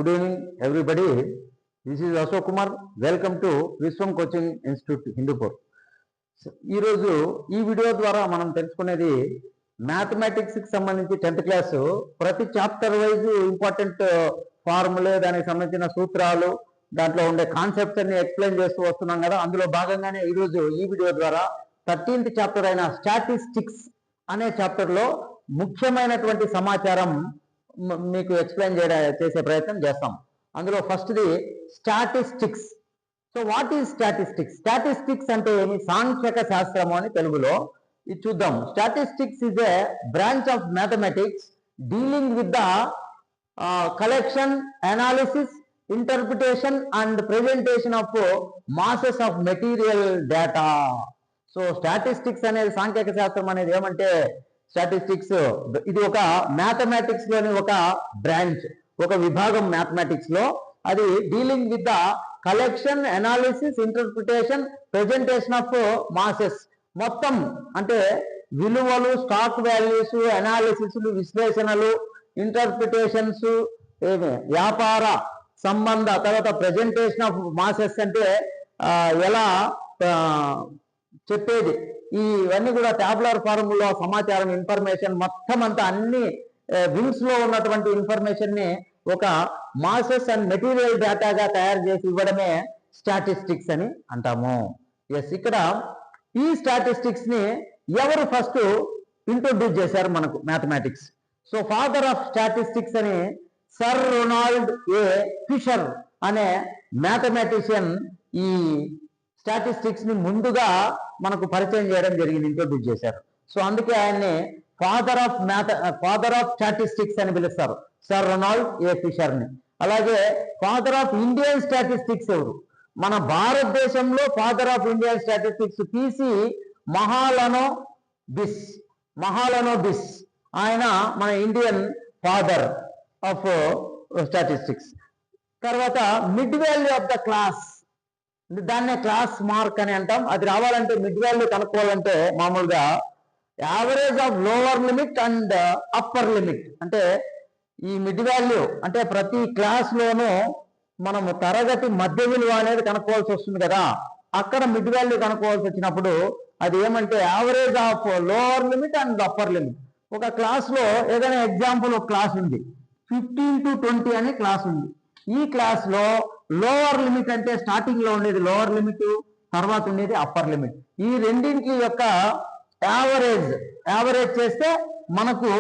Good evening, everybody. This is Ashok Kumar. Welcome to Viswam Coaching Institute, Hindupur. ఈ రోజు ఈ video ద్వారా మనం తెలుసుకునేది మ్యాథమెటిక్స్ కి సంబంధించి 10th క్లాస్ ప్రతి చాప్టర్ వైజ్ ఇంపార్టెంట్ ఫార్ములే, దానికి సంబంధించిన సూత్రాలు, దాంట్లో ఉండే కాన్సెప్ట్స్ అన్ని ఎక్స్ప్లెయిన్ చేస్తూ వస్తున్నాం కదా. అందులో భాగంగానే ఈ రోజు ఈ వీడియో ద్వారా 13th చాప్టర్ అయిన స్టాటిస్టిక్స్ అనే చాప్టర్ లో ముఖ్యమైనటువంటి సమాచారం మీకు ఎక్స్ప్లెయిన్ చేసే ప్రయత్నం చేస్తాం. అందులో ఫస్ట్ది statistics. So what is statistics? Statistics అంటే ఏమి? సాంఖ్యక శాస్త్రము అని తెలుగులో. ఇది చూద్దాం. Statistics is a branch of mathematics dealing with the collection, analysis, interpretation and presentation of masses of material data. So statistics అనేది, సాంఖ్యక శాస్త్రం అనేది ఏమంటే, స్టాటిస్టిక్స్ ఇది ఒక మ్యాథమెటిక్స్ లోని ఒక బ్రాంచ్, ఒక విభాగం మ్యాథమెటిక్స్ లో. అది dealing with the collection, analysis, interpretation, presentation of masses. మొత్తం అంటే విలువలు, స్టాక్ వాల్యూస్, అనాలిసిస్లు, విశ్లేషణలు, ఇంటర్ప్రిటేషన్స్, వ్యాపార సంబంధ, తర్వాత ప్రెజెంటేషన్ ఆఫ్ మాసెస్ అంటే ఎలా చెప్పేది, ఇవన్నీ కూడా ట్యాబులర్ ఫార్ములో సమాచారం, ఇన్ఫర్మేషన్ మొత్తం అంతా అన్ని వింగ్స్ లో ఉన్నటువంటి ఇన్ఫర్మేషన్ ని ఒక మాసెస్ అండ్ మెటీరియల్ డేటాగా తయారు చేసి ఇవ్వడమే స్టాటిస్టిక్స్ అని అంటాము. ఎస్, ఇక్కడ ఈ స్టాటిస్టిక్స్ ని ఎవరు ఫస్ట్ ఇంట్రొడ్యూస్ చేశారు మనకు mathematics? So father of statistics అని సర్ రొనాల్డ్ ఏ ఫిషర్ అనే మ్యాథమెటిషియన్ ఈ స్టాటిస్టిక్స్ ని ముందుగా మనకు పరిచయం చేయడం జరిగింది, ఇంట్రొడ్యూస్ చేశారు. సో అందుకే ఆయన్ని ఫాదర్ ఆఫ్ స్టాటిస్టిక్స్ అని పిలుస్తారు, సర్ రొనాల్డ్ ఏ ఫిషర్ ని. అలాగే ఫాదర్ ఆఫ్ ఇండియన్ స్టాటిస్టిక్స్ ఎవరు? మన భారతదేశంలో father of Indian statistics PC Mahalanobis. ఆయన మన ఇండియన్ ఫాదర్ ఆఫ్ స్టాటిస్టిక్స్. తర్వాత mid value of the class, దాన్నే క్లాస్ మార్క్ అని అంటాం. అది రావాలంటే, మిడ్ వాల్యూ కనుక్కోవాలంటే మామూలుగా average of lower limit and upper limit. అంటే ఈ మిడ్ వాల్యూ అంటే ప్రతి క్లాస్ లోనూ మనము తరగతి మధ్య విలువ అనేది కనుక్కోవాల్సి వస్తుంది కదా. అక్కడ మిడ్ వాల్యూ కనుక్కోవాల్సి వచ్చినప్పుడు అది ఏమంటే average of lower limit and upper limit. ఒక క్లాస్ లో ఏదైనా ఎగ్జాంపుల్, ఒక క్లాస్ ఉంది, 15 to 20 అనే క్లాస్ ఉంది. ఈ క్లాస్ లో లోవర్ లిమిట్ అంటే స్టార్టింగ్ లో ఉండేది లోవర్ లిమిట్, తర్వాత ఉండేది అప్పర్ లిమిట్. ఈ రెండింటి యొక్క యావరేజ్ చేస్తే మనకు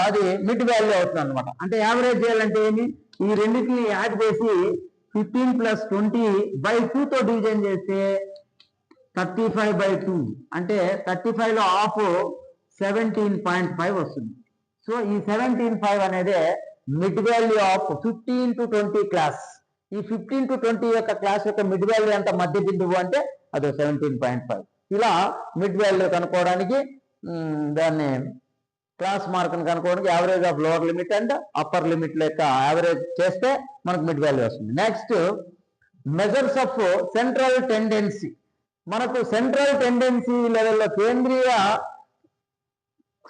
అది మిడ్ వాల్యూ అవుతుంది అనమాట. అంటే యావరేజ్ చేయాలంటే ఏమి? ఈ రెండింటిని యాడ్ చేసి 15 + 20/2 తో డివిజన్ చేస్తే 35/2 అంటే 35 లో హాఫ్ 17.5 వస్తుంది. సో ఈ 17.5 అనేది mid value of 15 to 20 class. ఈ 15 to 20 యొక్క క్లాస్ యొక్క మిడ్ వాల్యూ ఎంత, మధ్య బిందువు అంటే అది 17.5. ఇలా మిడ్ వాల్యూ కనుక్కోవడానికి, దాన్ని క్లాస్ మార్క్ కనుక్కోవడానికి average of lower limit and upper limit యొక్క యావరేజ్ చేస్తే మనకు మిడ్ వాల్యూ వస్తుంది. Next measures of central tendency. మనకు సెంట్రల్ టెండెన్సీ లెవెల్లో, కేంద్రీయ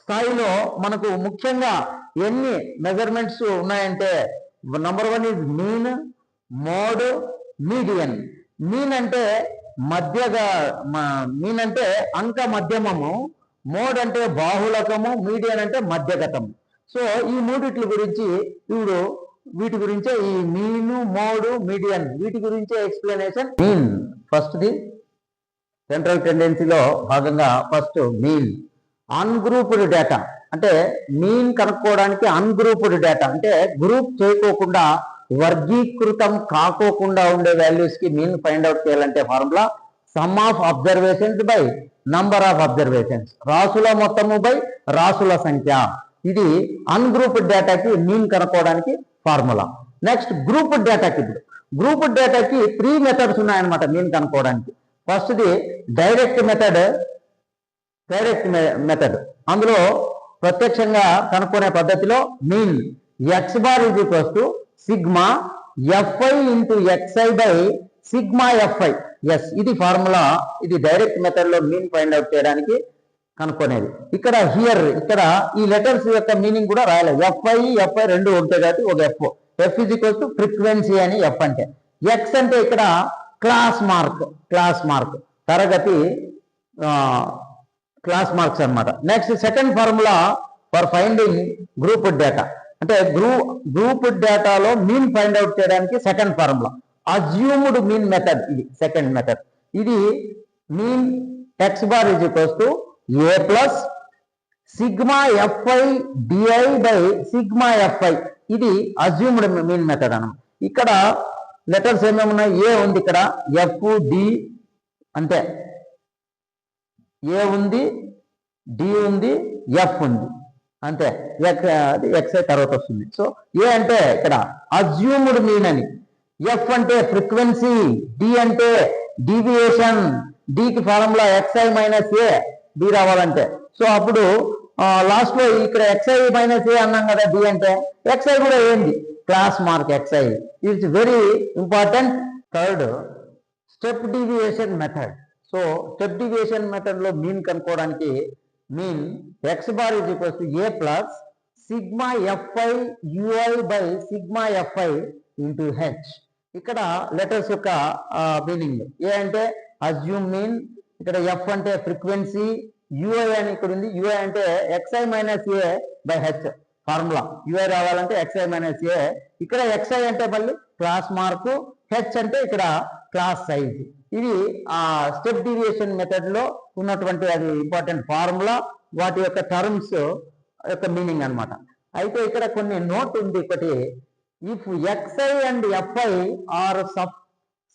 స్థాయిలో మనకు ముఖ్యంగా ఎన్ని మెజర్మెంట్స్ ఉన్నాయంటే, number 1 is mean, mode, median. Mean అంటే మీన్ అంటే అంక మధ్యమము, మోడ్ అంటే బాహుళకము, మీడియన్ అంటే మధ్యగతము. సో ఈ మూడిట్ల గురించి ఇప్పుడు వీటి గురించే ఈ మీన్, మోడ్, మీడియన్, వీటి గురించే ఎక్స్ప్లెనేషన్. మీన్ ఫస్ట్ది, సెంట్రల్ టెండెన్సీలో భాగంగా ఫస్ట్ మీన్. అన్గ్రూప్డ్ డేటా అంటే మీన్ కనుక్కోవడానికి అన్గ్రూప్డ్ డేటా అంటే గ్రూప్ చేయకోకుండా, వర్గీకృతం కాకోకుండా ఉండే వాల్యూస్ కి మీన్ ఫైండ్ అవుట్ చేయాలంటే formula some of observations by number of observations. రాసుల మొత్తము బై రాసుల సంఖ్య. ఇది అన్గ్రూప్డ్ డేటాకి మీన్ కనుక్కోవడానికి ఫార్ములా. నెక్స్ట్ గ్రూప్డ్ డేటాకి, ఇప్పుడు గ్రూప్డ్ డేటాకి 3 మెథడ్స్ ఉన్నాయన్నమాట మీన్ కనుక్కోవడానికి. ఫస్ట్ది డైరెక్ట్ మెథడ్. అందులో ప్రత్యక్షంగా కనుక్కునే పద్ధతిలో mean x bar sigma fi into xi by sigma fi. Yes, ఇది ఫార్ములా. ఇది డైరెక్ట్ మెథడ్ లో మీన్ ఫైండ్ అవుట్ చేయడానికి కనుక్కునేది. ఇక్కడ ఈ లెటర్స్ యొక్క మీనింగ్ కూడా రాయాలి. fi రెండు ఉంటాయి కాబట్టి ఒక f. F is equals to frequency అని ఎఫ్ అంటే. ఎక్స్ అంటే ఇక్కడ క్లాస్ మార్క్ తరగతి క్లాస్ మార్క్స్ అన్నమాట. Next second formula for finding group data అంటే గ్రూప్ డేటాలో మీన్ ఫైండ్ అవుట్ చేయడానికి second formula assumed mean method. ఇది సెకండ్ మెథడ్. ఇది mean x bar is equals to a plus sigma f i d i by sigma f i. ఇది assumed mean method అన్నమాట. ఇక్కడ letters ఏమేమి ఉన్నాయి? ఏ ఉంది, ఇక్కడ ఎఫ్ డి అంటే ఏ ఉంది, డి ఉంది, ఎఫ్ ఉంది అంతే. ఎక్స్ఐ తర్వాత వస్తుంది. సో ఏ అంటే ఇక్కడ అజ్యూమ్డ్ మీన్ అని, ఎఫ్ అంటే ఫ్రీక్వెన్సీ, డి అంటే డీవియేషన్, డికి ఫార్ములా ఎక్స్ఐ మైనస్ ఏ, డి రావాలంటే. సో అప్పుడు లాస్ట్ లో ఇక్కడ ఎక్స్ఐ మైనస్ ఏ అన్నాం కదా, డి అంటే ఎక్స్ఐ కూడా ఏంది class mark x i. It's very important. Third step deviation method. So step deviation method లో మీన్ కనుక్కోవడానికి mean x bar is equals to a plus sigma f i u i by sigma f i into h. ఇక్కడ letters యొక్క meaning a అంటే assume mean, ఇక్కడ f అంటే frequency, u i అని ఇక్కడ ఉంది, యుఐ అంటే x i minus a by h formula. U i రావాలంటే ఎక్స్ఐ మైనస్ ఏ, ఇక్కడ ఎక్స్ఐ అంటే మళ్ళీ క్లాస్ మార్కు, హెచ్ అంటే ఇక్కడ క్లాస్ సైజ్. ఇది ఆ స్టెప్ డీవియేషన్ మెథడ్ లో ఉన్నటువంటి అది ఇంపార్టెంట్ ఫార్ములా, వాటి యొక్క టర్మ్స్ యొక్క మీనింగ్ అన్నమాట. అయితే ఇక్కడ కొన్ని నోట్ ఉంది ఒకటి, if x i and f i are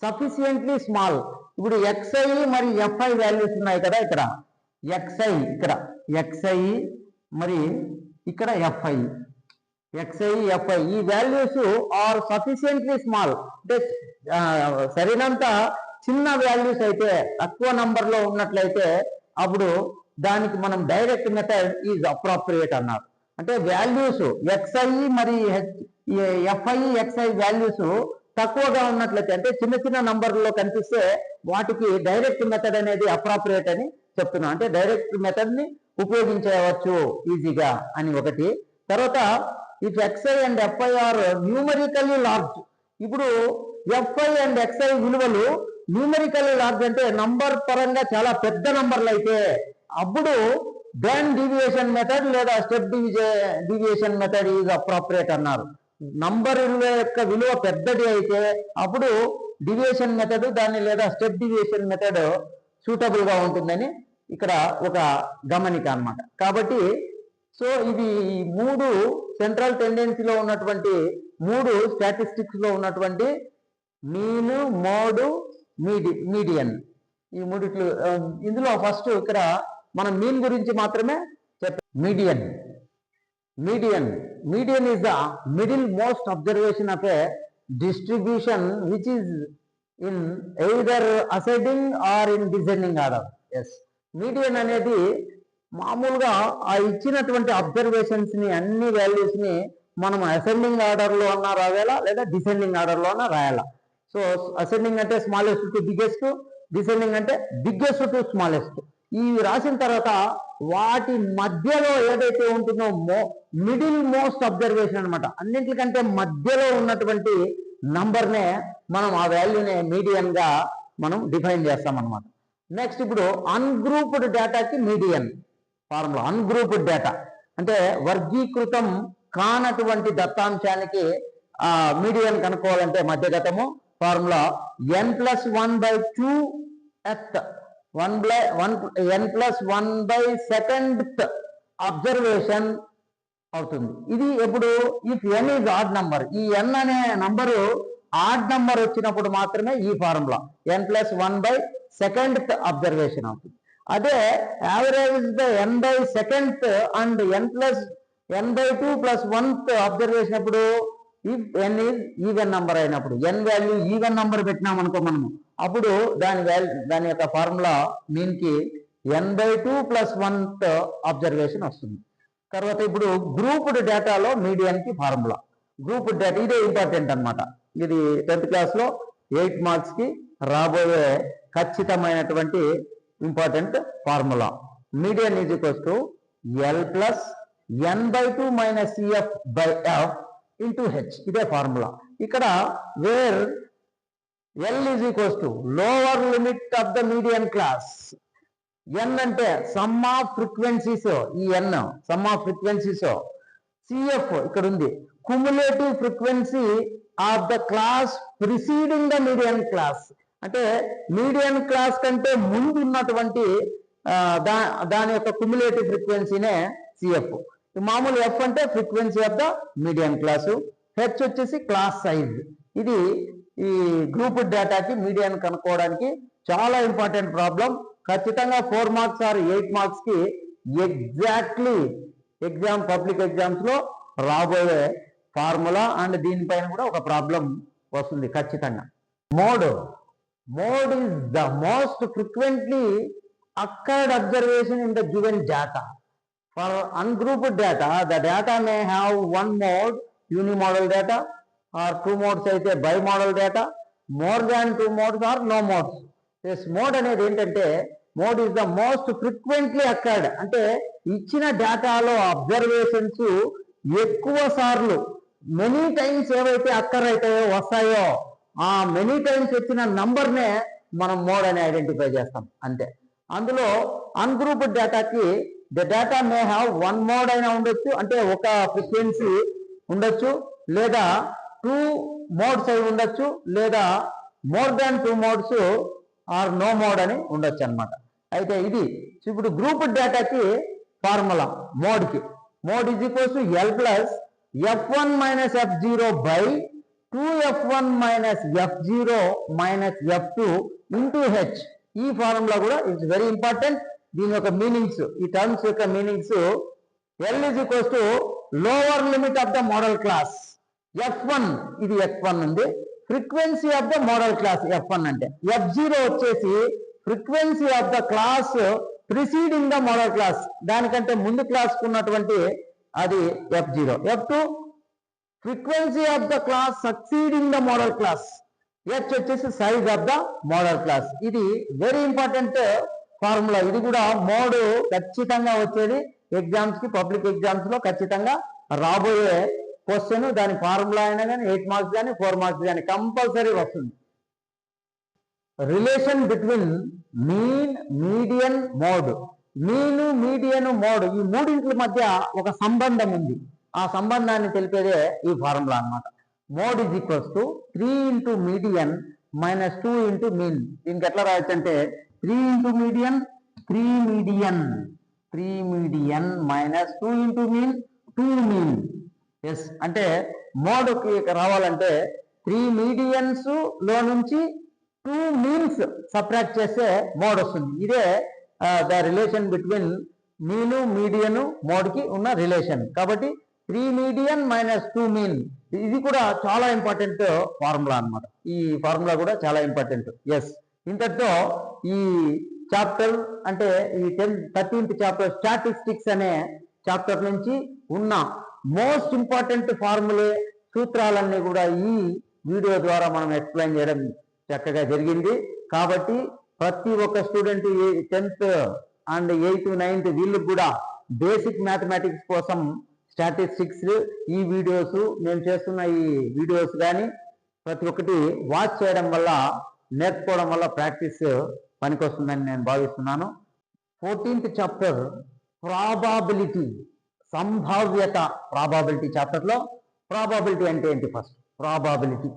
sufficiently small. ఇప్పుడు ఎక్స్ఐ మరి ఎఫ్ఐ వాల్యూస్ ఉన్నాయి కదా, ఇక్కడ ఎక్స్ఐ, ఇక్కడ ఎక్స్ఐ మరి ఇక్కడ ఎఫ్ఐ, ఎక్స్ఐ ఎఫ్ఐ ఈ వాల్యూస్ ఆర్ సఫిషియెంట్లీ స్మాల్ అంటే సరినంత చిన్న వాల్యూస్ అయితే, తక్కువ నంబర్ లో ఉన్నట్లయితే అప్పుడు దానికి మనం డైరెక్ట్ మెథడ్ ఈజ్ అప్రోప్రియేట్ అన్నారు. అంటే వాల్యూస్ ఎక్స్ఐ మరి ఎఫ్ఐ ఎక్స్ఐ వాల్యూస్ తక్కువగా ఉన్నట్లయితే అంటే చిన్న చిన్న నంబర్లో కనిపిస్తే వాటికి డైరెక్ట్ మెథడ్ అనేది అప్రోప్రియేట్ అని చెప్తున్నాం. అంటే డైరెక్ట్ మెథడ్ ని ఉపయోగించవచ్చు ఈజీగా అని ఒకటి. తర్వాత if x i and f i are numerically large. ఇప్పుడు ఎఫ్ఐ అండ్ ఎక్స్ఐ విలువలు న్యూమరికల్లీ లార్జ్ అంటే నంబర్ పరంగా చాలా పెద్ద నంబర్లు అయితే అప్పుడు దెన్ డీవియేషన్ మెథడ్ లేదా step deviation method is appropriate అన్నారు. నంబర్ యొక్క విలువ పెద్దది అయితే అప్పుడు డీవియేషన్ మెథడ్ దాన్ని లేదా స్టెప్ డీవియేషన్ మెథడ్ సూటబుల్ గా ఉంటుందని ఇక్కడ ఒక గమనిక అన్నమాట. కాబట్టి సో ఇది మూడు సెంట్రల్ టెండెన్సీలో ఉన్నటువంటి మూడు స్టాటిస్టిక్స్ లో ఉన్నటువంటి మీన్, మోడ్, మీడియన్ ఈ మూడిట్లు. ఇందులో ఫస్ట్ ఇక్కడ మనం మీన్ గురించి మాత్రమే చెప్పాం. Median is the middle most observation of a distribution which is in either ascending or in descending order. Yes, median అనేది మామూలుగా ఆ ఇచ్చినటువంటి అబ్జర్వేషన్స్ ని అన్ని వాల్యూస్ ని మనం అసెండింగ్ ఆర్డర్ లో అన్నా రాయాలా లేదా డిసెండింగ్ ఆర్డర్ లో అన్నా రాయాలా. సో అసెండింగ్ అంటే స్మాలెస్ట్ టు బిగ్గెస్ట్, డిసెండింగ్ అంటే బిగ్గెస్ట్ టు స్మాలెస్ట్. ఈ రాసిన తర్వాత వాటి మధ్యలో ఏదైతే ఉంటుందో మిడిల్ మోస్ట్ అబ్జర్వేషన్ అనమాట. అన్నింటికంటే మధ్యలో ఉన్నటువంటి నంబర్నే మనం ఆ వాల్యూనే మీడియన్ గా మనం డిఫైన్ చేస్తాం అనమాట. నెక్స్ట్ ఇప్పుడు అన్గ్రూప్డ్ డేటాకి మీడియన్ ఫార్ములా. అన్గ్రూప్డ్ డేటా అంటే వర్గీకృతం కానటువంటి దత్తాంశానికి మీడియన్ కనుక్కోవాలంటే మధ్యగతము ఫార్ములా n+1/2th n+1/2nd అబ్జర్వేషన్ అవుతుంది. ఇది ఎప్పుడు if n is odd number. ఈ n అనే నంబరు ఆడ్ నంబర్ వచ్చినప్పుడు మాత్రమే ఈ ఫార్ములా n+1/2nd అబ్జర్వేషన్ అవుతుంది. అదే average the n/2nd and n+n/2+1th observation అప్పుడు if n is even number అయినప్పుడు, n వాల్యూ ఈవెన్ నంబర్ పెట్టినాం అనుకో మనము, అప్పుడు దాని యొక్క ఫార్ములా మీన్ కి n/2+1th అబ్జర్వేషన్ వస్తుంది. తర్వాత ఇప్పుడు గ్రూప్డ్ డేటాలో మీడియన్ కి ఫార్ములా. గ్రూప్డ్ డేటా ఇదే ఇంపార్టెంట్ అన్నమాట. ఇది 10th క్లాస్ లో 8 మార్క్స్ కి రాబోయే ఖచ్చితమైనటువంటి important formula. Median is equals to L+n/2 - CF/F into h, ఇదే ఫార్ములా. ఇక్కడ where l is equals to lower limit of the median class. N అంటే సమ్ ఆఫ్ ఫ్రీక్వెన్సీస్, ఈ n sum of frequencies. CF ఇక్కడ ఉంది, cumulative frequency of the class preceding the median class. అంటే median class కంటే ముందు ఉన్నటువంటి దాని యొక్క కుములేటివ్ ఫ్రీక్వెన్సీనే సిఎఫ్. మామూలు ఎఫ్ అంటే frequency of the median class, H వచ్చేసి క్లాస్ సైజ్. ఇది ఈ గ్రూప్ డేటాకి మీడియన్ కనుక్కోవడానికి చాలా ఇంపార్టెంట్ ప్రాబ్లం. ఖచ్చితంగా 4 మార్క్స్ ఆర్ 8 మార్క్స్ కి ఎగ్జాక్ట్లీ పబ్లిక్ ఎగ్జామ్స్ లో రాబోయే ఫార్ములా. అండ్ దీనిపైన కూడా ఒక ప్రాబ్లం వస్తుంది ఖచ్చితంగా. Mode is the most frequently occurred observation in the given data. For ungrouped data, the data may have one mode, unimodal data, or 2 modes అయితే bimodal data, more than 2 modes or no modes. This mode అనేది ఏంటంటే mode is the most frequently occurred, అంటే ఇచ్చిన డేటాలో observations ఎక్కువ సార్లు many times ఏవైతే అక్కర్ అవుతాయో వస్తాయో ఆ మెనీ టైమ్స్ వచ్చిన నంబర్నే మనం మోడ్ అని ఐడెంటిఫై చేస్తాం అంతే. అందులో అన్గ్రూప్డ్ డేటాకి the data may have 1 mode అయినా ఉండొచ్చు, అంటే ఒక ఫ్రీక్వెన్సీ ఉండొచ్చు, లేదా 2 మోడ్స్ అయి ఉండొచ్చు, లేదా more than 2 modes or no mode అని ఉండొచ్చు అనమాట. అయితే ఇది ఇప్పుడు గ్రూప్డ్ డేటాకి ఫార్ములా మోడ్కి, mode is equals to l plus f1 minus f0 by 2f1 minus f0 minus f2 into h. ఈ ఫార్ములా కూడా ఇట్స్ వెరీ ఇంపార్టెంట్. దీని యొక్క మీనింగ్స్, ఈ టర్మ్స్ యొక్క meanings, l is equals to lower limit of the modal class f1, ఇది f1 ఉంది, frequency of the modal class f1 అంటే, f0 వచ్చేసి frequency of the class preceding the modal class, దానికంటే ముందు క్లాస్ ఉన్నటువంటి అది f0, f2 frequency of the class succeeding the modal class, h వచ్చేసి size of the modal class. ఇది very important formula. ఇది కూడా మోడ్ ఖచ్చితంగా వచ్చేది ఎగ్జామ్స్ కి, పబ్లిక్ ఎగ్జామ్స్ లో ఖచ్చితంగా రాబోయే క్వశ్చన్. దాని ఫార్ములా అయినా కానీ 8 మార్క్స్ కానీ 4 మార్క్స్ కానీ కంపల్సరీ వస్తుంది. Relation between mean, median, mode. Mean, median, mode ఈ మూడింటి మధ్య ఒక సంబంధం ఉంది. ఆ సంబంధాన్ని తెలిపేదే ఈ ఫార్ములా అన్నమాట. Mode is equals to 3 into median minus 2 into mean. దీనికి ఎట్లా రాయొచ్చు అంటే 3 into median, 3 median minus 2 into mean, 2 mean. Yes, అంటే మోడ్కి రావాలంటే 3 మీడియన్స్ లో నుంచి 2 మీన్స్ సబ్ట్రాక్ట్ చేస్తే మోడ్ వస్తుంది. ఇదే ద రిలేషన్ బిట్వీన్ మీను, మీడియన్, మోడ్కి ఉన్న రిలేషన్. కాబట్టి 3 మీడియన్ మైనస్ 2 మీన్, ఇది కూడా చాలా ఇంపార్టెంట్ ఫార్ములా అన్నమాట. ఈ ఫార్ములా కూడా చాలా ఇంపార్టెంట్. ఎస్, ఇంతటితో ఈ చాప్టర్ అంటే ఈ 13th చాప్టర్ స్టాటిస్టిక్స్ అనే చాప్టర్ నుంచి ఉన్న మోస్ట్ ఇంపార్టెంట్ ఫార్ములే, సూత్రాలన్నీ కూడా ఈ వీడియో ద్వారా మనం ఎక్స్ప్లెయిన్ చేయడం చక్కగా జరిగింది. కాబట్టి ప్రతి ఒక్క student 10th and 8th 9th వీళ్ళకి కూడా బేసిక్ మ్యాథమెటిక్స్ కోసం స్టాటిస్టిక్స్ ఈ వీడియోస్, నేను చేస్తున్న ఈ వీడియోస్ కానీ ప్రతి ఒక్కటి వాచ్ చేయడం వల్ల, నేర్చుకోవడం వల్ల ప్రాక్టీస్ పనికొస్తుందని నేను భావిస్తున్నాను. 14th చాప్టర్ ప్రాబాబిలిటీ, సంభావ్యత. ప్రాబాబిలిటీ చాప్టర్లో ప్రాబాబిలిటీ అంటే ఏంటి? First probability,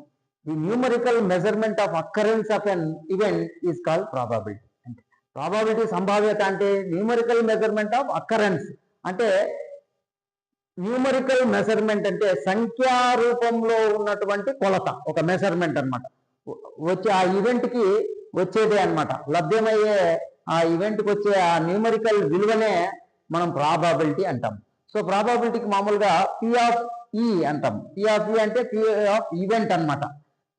the numerical measurement of occurrence of an event is called probability. అంటే ప్రాబాబిలిటీ, సంభావ్యత అంటే న్యూమరికల్ మెజర్మెంట్ ఆఫ్ అక్కరెన్స్. అంటే న్యూమరికల్ మెజర్మెంట్ అంటే సంఖ్యా రూపంలో ఉన్నటువంటి కొలత, ఒక మెజర్మెంట్ అన్నమాట. వచ్చే ఆ ఈవెంట్కి వచ్చేదే అన్నమాట, లభ్యమయ్యే ఆ ఈవెంట్కి వచ్చే ఆ న్యూమరికల్ విలువనే మనం ప్రాబాబిలిటీ అంటాం. సో ప్రాబాబిలిటీకి మామూలుగా పి ఆఫ్ ఈ అంటాం. పి ఆఫ్ ఈ అంటే పి ఆఫ్ ఈవెంట్ అన్నమాట.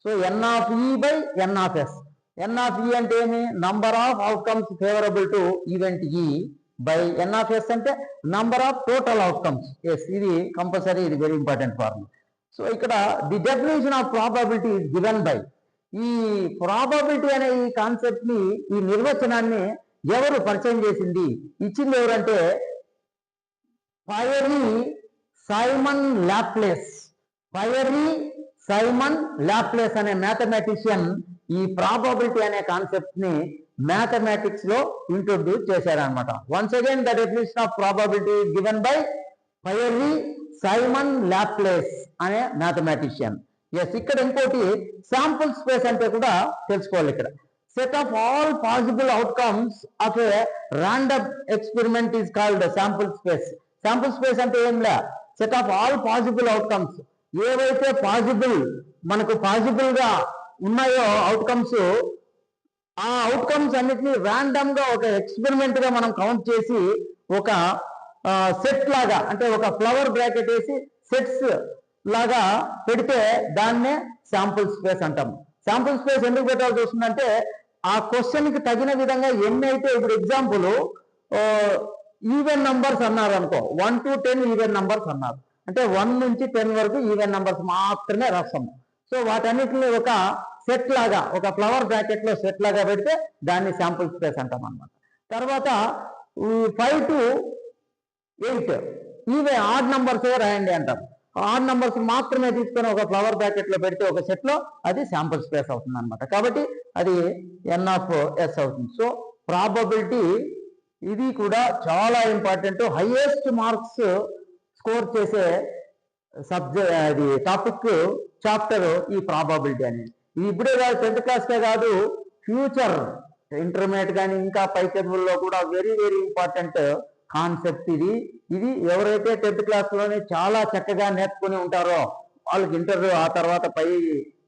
So n of E by n of S. N of E అంటే ఏమి? Number of outcomes favourable to event E by n of S అంటే number of total outcomes. Yes, ఇది compulsory, ఇది very important formula. So ఇక్కడ the definition of probability is given by. ఈ ప్రాబాబిలిటీ అనే ఈ కాన్సెప్ట్ ని, ఈ నిర్వచనాన్ని ఎవరు పరిచయం చేసింది, ఇచ్చింది ఎవరంటే Pierre Simon Laplace. Pierre Simon Laplace అనే మ్యాథమెటిషియన్ ఈ ప్రాబబిలిటీ అనే కాన్సెప్ట్ ని మ్యాథమెటిక్స్ లో ఇంట్రొడ్యూస్ చేశారనమాట. Once again the definition of probability given by Pierre Simon Laplace అనే మ్యాథమెటిషియన్. ఎస్, ఇక్కడ ఇంకోటి శాంపుల్ స్పేస్ అంటే కూడా తెలుసుకోవాలి. ఇక్కడ set of all possible outcomes of a random experiment is called sample space. Sample space అంటే ఏం లే, set of all possible outcomes, ఏవైతే మనకు పాసిబుల్ గా ఉన్నాయో అవుట్కమ్స్, ఆ అవుట్కమ్స్ అన్నిటినీ ర్యాండమ్ గా ఒక ఎక్స్పెరిమెంట్ గా మనం కౌంట్ చేసి ఒక సెట్ లాగా, అంటే ఒక ఫ్లవర్ బ్రాకెట్ వేసి సెట్స్ లాగా పెడితే దాన్నే శాంపుల్ స్పేస్ అంటాం. శాంపుల్ స్పేస్ ఎందుకు పెట్టాల్సి వస్తుందంటే ఆ క్వశ్చన్ కి తగిన విధంగా ఎన్ని అయితే, ఇప్పుడు ఎగ్జాంపుల్ ఈవెన్ నంబర్స్ అన్నారు అనుకో, 1 to 10 ఈవెన్ నంబర్స్ అన్నారు అంటే 1 నుంచి 10 వరకు ఈవెన్ నంబర్స్ మాత్రమే రాస్తాము. సో వాటన్నిటిని ఒక సెట్ లాగా, ఒక ఫ్లవర్ బ్రాకెట్ లో సెట్ లాగా పెడితే దాన్ని శాంపుల్ స్పేస్ అంటాం అన్నమాట. తర్వాత 5 to 8 ఇవే ఆడ్ నంబర్స్ రాయండి అంటాం. ఆడ్ నంబర్స్ మాత్రమే తీసుకొని ఒక ఫ్లవర్ బ్రాకెట్ లో పెడితే ఒక సెట్ లో అది శాంపుల్ స్పేస్ అవుతుంది అనమాట. కాబట్టి అది n(s) అవుతుంది. సో ప్రాబబిలిటీ ఇది కూడా చాలా ఇంపార్టెంట్. హైయెస్ట్ మార్క్స్ స్కోర్ చేసే అది టాపిక్ చాప్టర్ ఈ ప్రాబబిలిటీ అనేది. ఇది ఇప్పుడే కాదు, 10th క్లాస్కే కాదు, ఫ్యూచర్ ఇంటర్మీడియట్ కానీ ఇంకా పై చదువుల్లో కూడా వెరీ వెరీ ఇంపార్టెంట్ కాన్సెప్ట్ ఇది. ఇది ఎవరైతే 10th క్లాస్లోనే చాలా చక్కగా నేర్చుకుని ఉంటారో వాళ్ళకి ఇంటర్ ఆ తర్వాత పై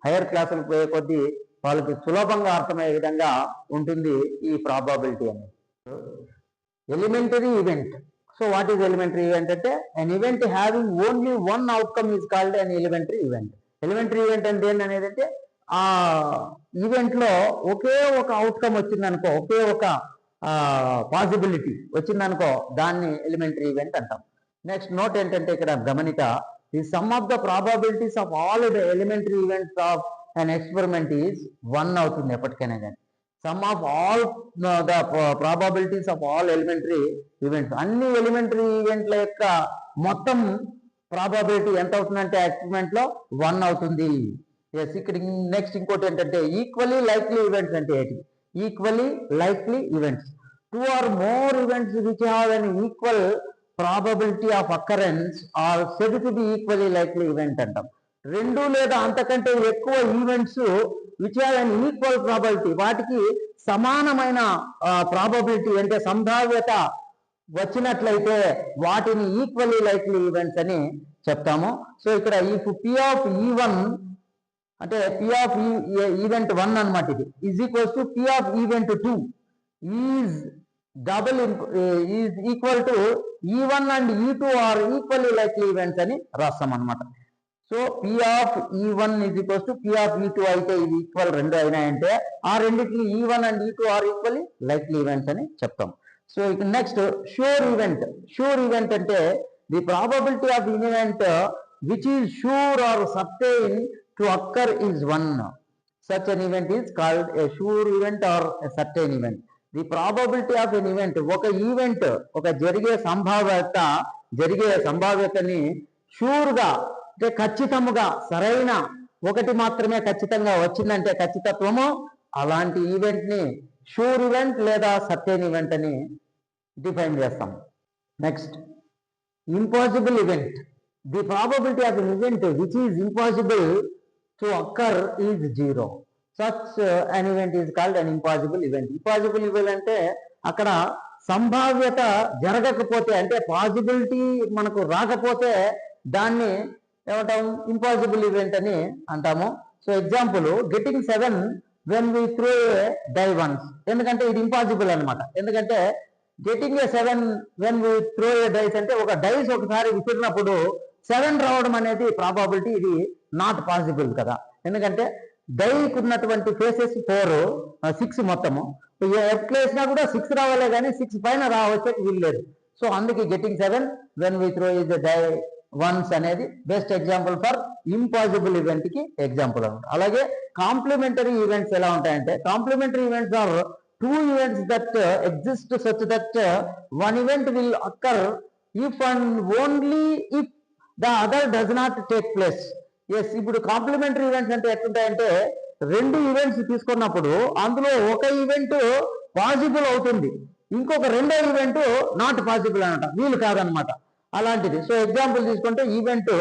హైయర్ క్లాసులకు పోయే కొద్దీ వాళ్ళకి సులభంగా అర్థమయ్యే విధంగా ఉంటుంది ఈ ప్రాబబిలిటీ అనేది. Elementary event. So what is elementary event అంటే an event having only one outcome is called an elementary event. Elementary event అంటే ఏంటనేది ఆ ఈవెంట్ లో ఒకే ఒక అవుట్కమ్ వచ్చిందనుకో, ఒకే ఒక పాసిబిలిటీ వచ్చిందనుకో, దాన్ని ఎలిమెంటరీ ఈవెంట్ అంటాం. నెక్స్ట్ నోట్ ఏంటంటే ఇక్కడ గమనిక, the some of the probabilities of all the elementary events of an experiment is 1 అవుతుంది ఎప్పటికైనా కానీ. Sum of all the probabilities of all elementary events, అన్ని ఎలిమెంటరీ ఈవెంట్ల యొక్క మొత్తం ప్రాబబిలిటీ ఎంత అవుతుందంటే ఎక్స్పెరిమెంట్ లో 1 అవుతుంది. ఎస్, ఇక్కడ నెక్స్ట్ ఇంకోటి ఏంటంటే ఈక్వల్లీ లైక్లీ ఈవెంట్స్ అంటే ఏంటి? Equally likely events, 2 or more events which have an equal probability of occurrence are said to be equally likely event అంటాం. 2 లేదా అంతకంటే ఎక్కువ events which have an equal probability, వాటికి సమానమైన ప్రాబబిలిటీ అంటే సంభావ్యత వచ్చినట్లయితే వాటిని ఈక్వల్లీ లైక్లీ ఈవెంట్స్ అని చెప్తాము. సో ఇక్కడ ఈ P of E1 అంటే P of ఈవెంట్ 1 అనమాట, ఇది is equals to P of event 2 is equal to E1 and E2 are equally likely events అని రాస్తాం అనమాట. So P of E1 is equals to P of E2 అయితే ఇది equal 2 అయినాయంటే ఆ రెండింటిని E1 and E2 are equally likely events అని చెప్తాం. So ఇక next sure event. Sure event అంటే the probability of event which is sure or certain to occur is 1. Such an event is called a sure event or a certain event. The probability of an event, ఒక event, ఒక జరిగే సంభావ్యతని sure గా అంటే ఖచ్చితముగా సరైన ఒకటి మాత్రమే ఖచ్చితంగా వచ్చిందంటే ఖచ్చితత్వము, అలాంటి ఈవెంట్ ని షూర్ ఈవెంట్ లేదా సర్టైన్ ఈవెంట్ అని డిఫైన్ చేస్తాం. Next impossible event. The probability of an event which is impossible to occur is 0. Such an event is called an impossible event. Impossible event అంటే అక్కడ సంభావ్యత జరగకపోతే అంటే పాసిబిలిటీ మనకు రాకపోతే దాన్ని ఏమంటాం? ఇంపాసిబుల్ ఈవెంట్ అని అంటాము. So example getting 7 when we throw a die once. ఎందుకంటే ఇది ఇంపాసిబుల్ అనమాట. ఎందుకంటే getting a 7 when we throw a dice అంటే ఒక డైస్ ఒకసారి విసిరినప్పుడు 7 రావడం అనేది ప్రాబబిలిటీ, ఇది నాట్ పాసిబుల్ కదా. ఎందుకంటే డైకి ఉన్నటువంటి ఫేసెస్ 4, 6 మొత్తము ఎట్లా వేసినా కూడా 6 రావాలే కానీ 6 పైన రావచ్చే వీల్లేదు. సో అందుకే getting 7 when we throw is the die once అనేది best example for impossible event కి ఎగ్జాంపుల్ అనమాట. అలాగే కాంప్లిమెంటరీ ఈవెంట్స్ ఎలా ఉంటాయంటే complementary events are 2 events that exist such that one event will occur if and only if the other does not take place. Yes, ఇప్పుడు complementary events అంటే ఎట్లుంటాయంటే 2 events తీసుకున్నప్పుడు అందులో ఒక ఈవెంట్ పాసిబుల్ అవుతుంది, ఇంకొక రెండో ఈవెంట్ నాట్ పాసిబుల్ అనమాట, వీలు కాదనమాట అలాంటిది. సో ఎగ్జాంపుల్ తీసుకుంటే event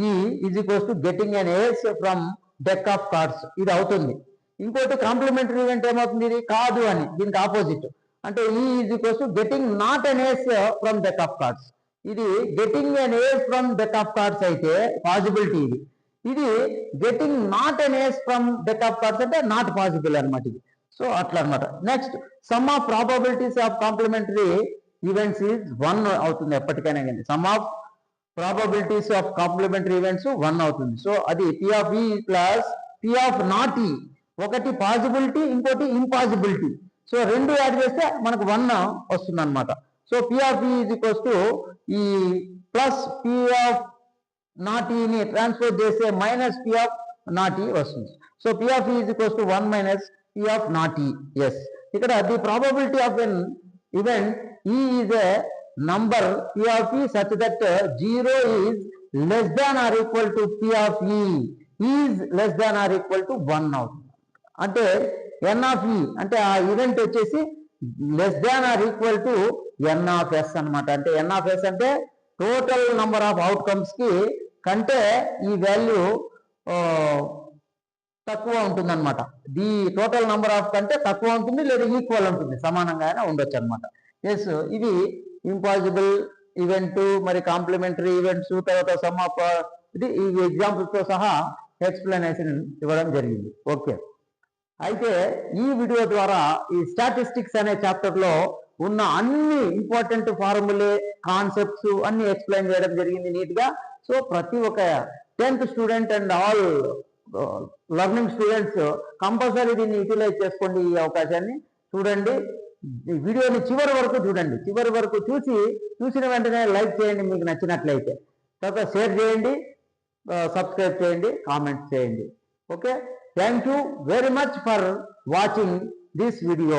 E is equals to getting an ace from deck of cards, ఇది అవుతుంది. ఇంకోటి కాంప్లిమెంటరీ ఈవెంట్ ఏమవుతుంది, ఇది కాదు అని, దీనికి ఆపోజిట్ అంటే ఈ is equals to getting not an ace from deck of cards. ఇది getting an ace from deck of cards అయితే పాసిబిలిటీ ఇది, ఇది getting not an ace from deck of cards అంటే నాట్ పాసిబుల్ అనమాట ఇది. సో అట్లా అనమాట. Next sum of probabilities of complementary events is 1 అవుతుంది ఎప్పటికైనా కానీ. Sum of probabilities of complementary events 1 అవుతుంది. సో అది P of E plus P of not E, ఒకటి పాసిబిలిటీ ఇంకోటి ఇంపాసిబిలిటీ. సో రెండు యాడ్ చేస్తే మనకు 1 వస్తుంది అనమాట. So P of E is equals to ఈ plus P of not E ని ట్రాన్స్ఫర్ చేస్తే minus P of not E వస్తుంది. So P of E is equals to 1 minus P of not E. Yes, ఇక్కడ the probability of an event E is a number P of E such that 0 is less than or equal to P of E is less than or equal to 1 అవుతుంది. అంటే N of E అంటే ఆ event వచ్చేసి less than or equal to N of S అనమాట. అంటే N of S అంటే total number of outcomes కి కంటే ఈ వాల్యూ తక్కువ ఉంటుంది అనమాట. ది టోటల్ నంబర్ ఆఫ్ కంటే తక్కువ ఉంటుంది లేదా ఈక్వల్ ఉంటుంది, సమానంగా ఉండొచ్చు అనమాట. ఎస్, ఇది ఇంపాసిబుల్ ఈవెంట్, మరి కాంప్లిమెంటరీ ఈవెంట్స్, తర్వాత సమ్ ఆఫ్ ఇది ఈ ఎగ్జాంపుల్స్ తో సహా ఎక్స్ప్లెనేషన్ ఇవ్వడం జరిగింది. ఓకే, అయితే ఈ వీడియో ద్వారా ఈ స్టాటిస్టిక్స్ అనే చాప్టర్ లో ఉన్న అన్ని ఇంపార్టెంట్ ఫార్ములే, కాన్సెప్ట్స్ అన్ని ఎక్స్ప్లెయిన్ చేయడం జరిగింది నీట్ గా. సో ప్రతి ఒక్క 10th student and all learning students compulsory దీన్ని యూటిలైజ్ చేసుకోండి. ఈ అవకాశాన్ని చూడండి, ఈ వీడియోని చివరి వరకు చూడండి. చివరి వరకు చూసిన వెంటనే లైక్ చేయండి మీకు నచ్చినట్లయితే, తర్వాత షేర్ చేయండి, సబ్స్క్రైబ్ చేయండి, కామెంట్ చేయండి. Okay, thank you very much for watching this video.